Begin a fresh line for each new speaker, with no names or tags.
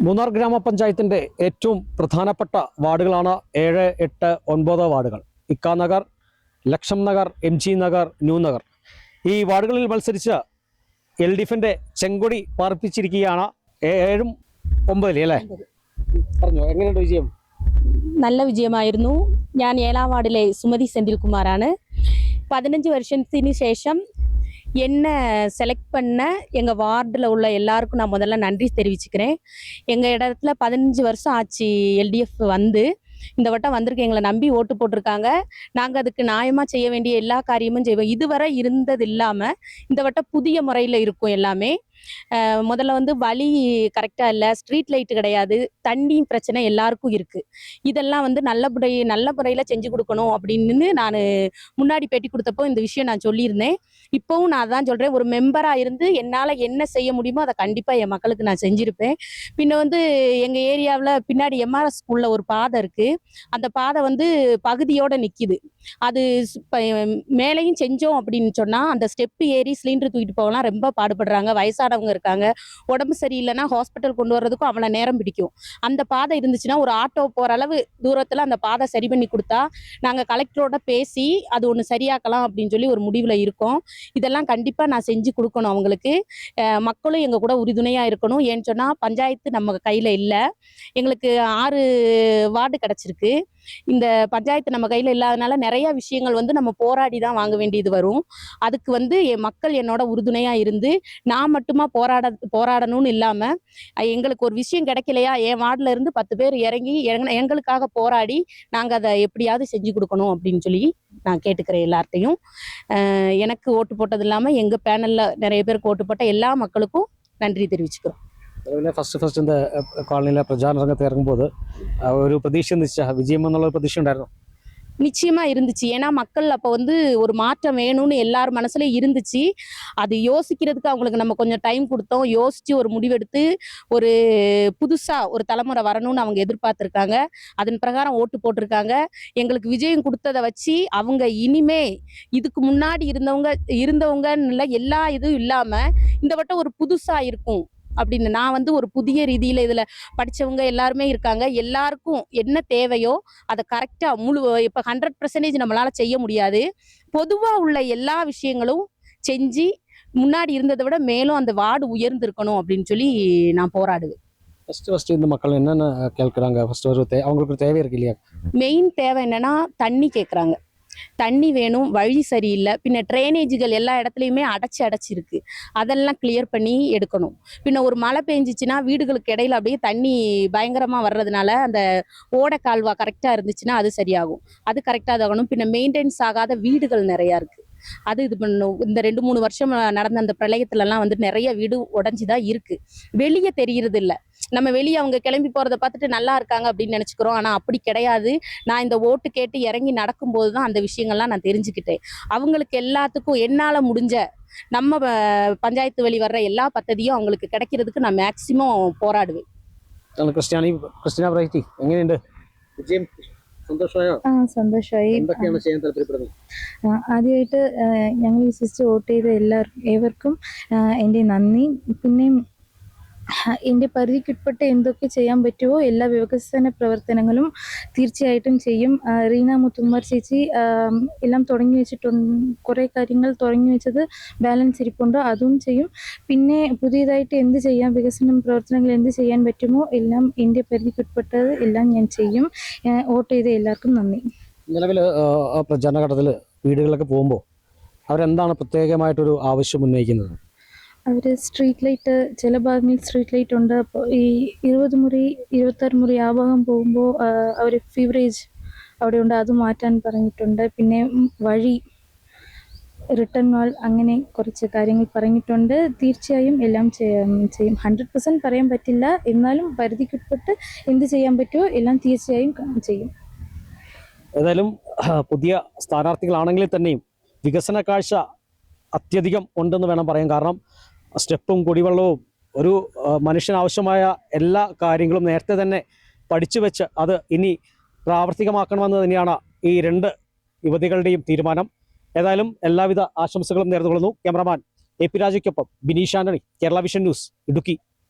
മൂന്നാർ ഗ്രാമപഞ്ചായത്തിൻ്റെ ഏറ്റവും പ്രധാനപ്പെട്ട വാർഡുകളാണ് 7, 8, 9 വാർഡുകൾ. ഇക്കാനഗർ, ലക്ഷം നഗർ, MG നഗർ, ന്യൂ നഗർ. ഈ വാർഡുകളിൽ മത്സരിച്ച് LDFിൻ്റെ ചെങ്കൊടി പാർപ്പിച്ചിരിക്കുകയാണ്. 7, 9 അല്ലേ? പറഞ്ഞോ, എങ്ങനെയുണ്ട് വിജയം?
നല്ല വിജയമായിരുന്നു. ഞാൻ 7ാം വാർഡിലെ സുമതി സെந்தில்குமாராണ്. 15 வருஷத்துக்கு ശേഷം என்ன செலக்ட் பண்ண எங்கள் வார்டில் உள்ள எல்லாருக்கும் நான் முதல்ல நன்றி தெரிவிச்சுக்கிறேன். எங்கள் இடத்துல 15 வருஷம் ஆச்சு LDF வந்து. இந்த வட்டம் வந்திருக்கு, எங்களை நம்பி ஓட்டு போட்டிருக்காங்க. நாங்கள் அதுக்கு நியாயமாக செய்ய வேண்டிய எல்லா காரியமும் செய்வோம். இதுவரை இருந்தது இல்லாமல் இந்த வட்டம் புதிய முறையில் இருக்கும் எல்லாமே. முதல்ல வந்து வழி கரெக்டாக இல்லை, ஸ்ட்ரீட் லைட்டு கிடையாது, தண்ணி பிரச்சனை எல்லாருக்கும் இருக்குது. இதெல்லாம் வந்து நல்ல முறையில் செஞ்சு கொடுக்கணும் அப்படின்னு நான் முன்னாடி பேட்டி கொடுத்தப்போ இந்த விஷயம் நான் சொல்லியிருந்தேன். இப்போவும் நான் அதான் சொல்கிறேன், ஒரு மெம்பராக இருந்து என்னால் என்ன செய்ய முடியுமோ அதை கண்டிப்பாக என் மக்களுக்கு நான் செஞ்சுருப்பேன். பின்ன வந்து எங்கள் ஏரியாவில் பின்னாடி MRS ஸ்கூலில் ஒரு பாதை இருக்குது. அந்த பாதை வந்து பகுதியோடு நிற்கிது. அது மேலேயும் செஞ்சோம் அப்படின்னு சொன்னால் அந்த ஸ்டெப்பு ஏறி சிலிண்டர் தூக்கிட்டு போகலாம் ரொம்ப பாடுபடுறாங்க. வயசானவங்க இருக்காங்க, உடம்பு சரியில்லைன்னா ஹாஸ்பிட்டல் கொண்டு வர்றதுக்கும் அவ்வளோ நேரம் பிடிக்கும். அந்த பாதை இருந்துச்சுன்னா ஒரு ஆட்டோ போகிற அளவு தூரத்தில் அந்த பாதை சரி பண்ணி கொடுத்தா நாங்கள் கலெக்டரோட பேசி அது ஒன்று சரியாக்கலாம் அப்படின்னு சொல்லி ஒரு முடிவில் இருக்கோம். இதெல்லாம் கண்டிப்பாக நான் செஞ்சு கொடுக்கணும் அவங்களுக்கு. மக்களும் எங்கள் கூட உறுதுணையாக இருக்கணும். ஏன்னு சொன்னால் பஞ்சாயத்து நம்ம கையில் இல்லை, எங்களுக்கு 6 வார்டு கிடச்சிருக்கு. இந்த பஞ்சாயத்து நம்ம கையில் இல்லாதனால நிறைய விஷயங்கள் வந்து நம்ம போராடி தான் வாங்க வேண்டியது வரும். அதுக்கு வந்து என் மக்கள் என்னோட உறுதுணையாக இருந்து நான் மட்டுமா போராடணும்னு இல்லாமல் எங்களுக்கு ஒரு விஷயம் கிடைக்கலையா என் வார்டில் இருந்து 10 பேர் இறங்கி எங்களுக்காக போராடி நாங்கள் அதை எப்படியாவது செஞ்சு கொடுக்கணும் அப்படின்னு சொல்லி நான் கேட்டுக்கிறேன் எல்லார்ட்டையும். எனக்கு ஓட்டு போட்டது இல்லாமல் எங்கள் பேனலில் நிறைய பேருக்கு ஓட்டு போட்ட எல்லா மக்களுக்கும் நன்றி தெரிவிச்சுக்கிறோம்.
അതുപോലെ ഫസ്റ്റ് இந்த കോളനിയിലെ പ്രചാരണ രംഗത്ത് ഇറങ്ങുമ്പോൾ ഒരു പ്രതീക്ഷ നിശ്ചയ വിജയം എന്നുള്ള പ്രതീക്ഷ ഉണ്ടായിരുന്നു?
நிச்சயமா இருந்துச்சு. ஏன்னா மக்கள் அப்போ வந்து ஒரு மாற்றம் வேணும்னு எல்லார் மனசுலயும் இருந்துச்சு. அது யோசிக்கிறதுக்கு அவங்களுக்கு நம்ம கொஞ்சம் டைம் கொடுத்தோம். யோசிச்சு ஒரு முடிவெடுத்து ஒரு புதுசா ஒரு தலைமுறை வரணும்னு அவங்க எதிர்பார்த்துருக்காங்க. அதன் பிரகாரம் ஓட்டு போட்டிருக்காங்க. எங்களுக்கு விஜயம் கொடுத்ததை வச்சு அவங்க இனிமே இதுக்கு முன்னாடி இருந்தவங்கன்னு இல்லை, எல்லா இதுவும் இல்லாம இந்த வட்டம் ஒரு புதுசா இருக்கும் அப்படின்னு நான் வந்து ஒரு புதிய ரீதியில இதுல படிச்சவங்க எல்லாருமே இருக்காங்க. எல்லாருக்கும் என்ன தேவையோ அதை கரெக்டா இப்ப 100% நம்மளால செய்ய முடியாது. பொதுவா உள்ள எல்லா விஷயங்களும் செஞ்சு முன்னாடி இருந்ததை விட மேலும் அந்த வார்டு உயர்ந்திருக்கணும் அப்படின்னு சொல்லி நான் போராடுவேன்.
ஃபர்ஸ்ட் இந்த மக்கள் என்னென்ன கேட்குறாங்க? ஃபர்ஸ்ட் அவங்களுக்கு ஒரு தேவை இருக்கு இல்லையா?
மெயின் தேவை என்னன்னா தண்ணி கேட்குறாங்க. தண்ணி வேணும், வழி சரியில்லை, பின்ன ட்ரைனேஜுகள் எல்லா இடத்துலையுமே அடைச்சிருக்கு, அதெல்லாம் கிளியர் பண்ணி எடுக்கணும். பின்ன ஒரு மழை பெஞ்சிச்சுன்னா வீடுகளுக்கு இடையில அப்படியே தண்ணி பயங்கரமாக வர்றதுனால அந்த ஓடை கால்வா கரெக்டாக இருந்துச்சுன்னா அது சரியாகும், அது கரெக்டாக ஆகணும். பின்ன மெயின்டெனன்ஸ் ஆகாத வீடுகள் நிறையா இருக்குது, அது இது பண்ணணும். இந்த 2-3 வருஷம் நடந்த அந்த பிரளயத்துலலாம் வந்து நிறைய வீடு உடஞ்சிதான் இருக்கு, வெளியே தெரியறது இல்லை. நம்ம வெளியே அவங்க கிளம்பி போகிறத பார்த்துட்டு நல்லா இருக்காங்க அப்படின்னு நினச்சிக்கிறோம், ஆனால் அப்படி கிடையாது. நான் இந்த ஓட்டு கேட்டு இறங்கி நடக்கும்போது தான் அந்த விஷயங்கள்லாம் நான் தெரிஞ்சுக்கிட்டேன். அவங்களுக்கு எல்லாத்துக்கும் என்னால் முடிஞ்ச நம்ம பஞ்சாயத்து வழி வர்ற எல்லா பദ്ധதியும் அவங்களுக்கு கிடைக்கிறதுக்கு நான் மேக்சிமம் போராடுவேன்.
ക്രിസ്റ്റ്യാന ബ്രൈറ്റി എങ്ങനെയുണ്ട് വിജയം? സന്തോഷമായോ?
സന്തോഷമായി.
എന്തൊക്കെയാണ് ചെയ്യാൻ താല്പര്യപ്പെടുന്നത്?
ആദ്യമായിട്ട് ഞങ്ങൾ വിശ്വസിച്ച് വോട്ട് ചെയ്ത ഏവർക്കും എൻ്റെ നന്ദി. പിന്നെ എൻ്റെ പരിധിക്കുட்பட்ட എന്തൊക്കെ ചെയ്യാൻ പറ്റുമോ എല്ലാ വികസന പ്രവർത്തനങ്ങളും തീർച്ചയായിട്ടും ചെയ്യും. റീന മുത്തുകുമാർ ചേച്ചി എല്ലാം തുടങ്ങി വെച്ചിട്ടുണ്ട്, കുറേ കാര്യങ്ങൾ തുടങ്ങി വെച്ചത് ബാലൻസ് ഇരിപ്പുണ്ട്, അതും ചെയ്യും. പിന്നെ പുതിയതായിട്ട് എന്ത് ചെയ്യാം, വികസന പ്രവർത്തനങ്ങൾ എന്ത് ചെയ്യാൻ പറ്റുമോ എല്ലാം എൻ്റെ പരിധിക്കുட்பட்டത് എല്ലാം ഞാൻ ചെയ്യും. വോട്ട് ചെയ്ത എല്ലാവർക്കും നന്ദി.
നിലവിൽ പ്രചാരണ ഘട്ടത്തിൽ വീടുകളിലൊക്കെ പോകുമ്പോൾ അവരെന്താണ് പ്രത്യേകമായിട്ടൊരു ആവശ്യം ഉന്നയിക്കുന്നത്?
അവർ സ്ട്രീറ്റ് ലൈറ്റ്, ചില ഭാഗങ്ങളിൽ സ്ട്രീറ്റ് ലൈറ്റ് ഉണ്ട്. അപ്പോൾ ഈ 20 മുറി 26 മുറി ആ ഭാഗം പോകുമ്പോൾ അവർ ഫീവറേജ് അവിടെ ഉണ്ട്, അത് മാറ്റാൻ പറഞ്ഞിട്ടുണ്ട്. പിന്നെ വഴി, റിട്ടേൺ വാൾ, അങ്ങനെ കുറച്ച് കാര്യങ്ങൾ പറഞ്ഞിട്ടുണ്ട്. തീർച്ചയായും എല്ലാം ചെയ്യും. 100% പറയാൻ പറ്റില്ല, എന്നാലും പരിധിക്കുட்பട്ട് എന്ത് ചെയ്യാൻ പറ്റുമോ എല്ലാം തീർച്ചയായും ചെയ്യും.
ഏതായാലും പുതിയ സ്ഥാനാർത്ഥികളാണെങ്കിൽ തന്നെയും വികസന കാഴ്ച അത്യധികം ഉണ്ടെന്ന് വേണം പറയാൻ. കാരണം സ്റ്റെപ്പും കുടിവെള്ളവും ഒരു മനുഷ്യനാവശ്യമായ എല്ലാ കാര്യങ്ങളും നേരത്തെ തന്നെ പഠിച്ചു വെച്ച് അത് ഇനി പ്രാവർത്തികമാക്കണമെന്ന് തന്നെയാണ് ഈ 2 യുവതികളുടെയും തീരുമാനം. ഏതായാലും എല്ലാവിധ ആശംസകളും നേർന്നുകൊള്ളുന്നു. ക്യാമറമാൻ AP രാജയ്ക്കൊപ്പം Bineesh Antony, Kerala vision news, Idukki.